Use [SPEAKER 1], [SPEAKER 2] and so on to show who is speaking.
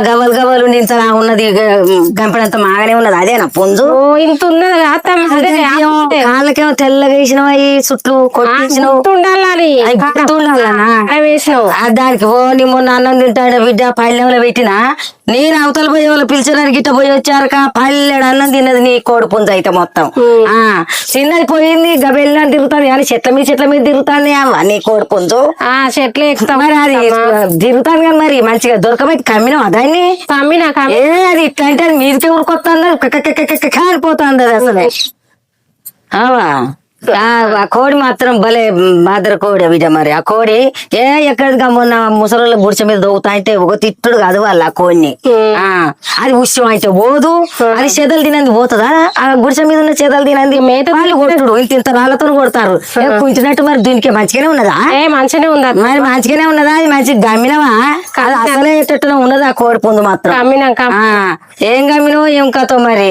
[SPEAKER 1] గవ్వలు గవ్వలు ఇంత ఉన్నది గంపడంత మాగానే ఉన్నది అదేనా పుంజు
[SPEAKER 2] ఇంత ఉన్నది
[SPEAKER 1] కాళ్ళకేమో తెల్లగా వేసినావు అవి చుట్లు కొట్టించినావు
[SPEAKER 2] ఉండాలని వేసినావు
[SPEAKER 1] దానికి ఓ నీ మొన్న అన్నం తింటాడు బిడ్డ పళ్ళెంలో పెట్టినా నేను అవతల పోయే వాళ్ళు పిలిచడానికి గిట్ట పోయి వచ్చారక పల్లెడు అన్నం తిన్నది నీ కోడి పుంజు అయితే మొత్తం చిన్నది పోయింది గబెల్లా తిరుగుతుంది కానీ చెట్ల మీద తిరుగుతుంది నీ కోడి పుంజు
[SPEAKER 2] చెట్లు ఎక్కుతాం
[SPEAKER 1] మరి అది తిరుగుతాను కానీ మరి మంచిగా దొరకబట్టి కమ్మినావు దాన్ని ఏ అది ఇట్లా అంటే అది మీదకి ఊరుకొస్తుంది కాలిపోతుంది అది అసలే ఆ కోడి మాత్రం భలే మాదర కోడి బిడ్డ మరి ఆ కోడి ఎక్కడికి మొన్న ముసలి బుడిచ మీద దొవుతా అంటే ఒక తిట్టుడు కాదు వాళ్ళ ఆ కోడిని అది ఉష్యం అయితే పోదు అది చెదలు తినంది పోతుందా ఆ గుడిసె మీద ఉన్న చెదలు తినంది మేత వాళ్ళు కొట్టుడు ఇంత రాళ్లతో కొడతారు కుంచినట్టు మరి దీనికి మంచిగానే ఉన్నదా
[SPEAKER 2] మంచిగానే ఉందా
[SPEAKER 1] మరి మంచిగానే ఉన్నదా అది మంచిగా గమ్మినవా అది అసలే ఉన్నది ఆ కోడి పుంజు మాత్రం
[SPEAKER 2] గమ్మినాక
[SPEAKER 1] ఏం గమ్మినో ఏం కథో మరి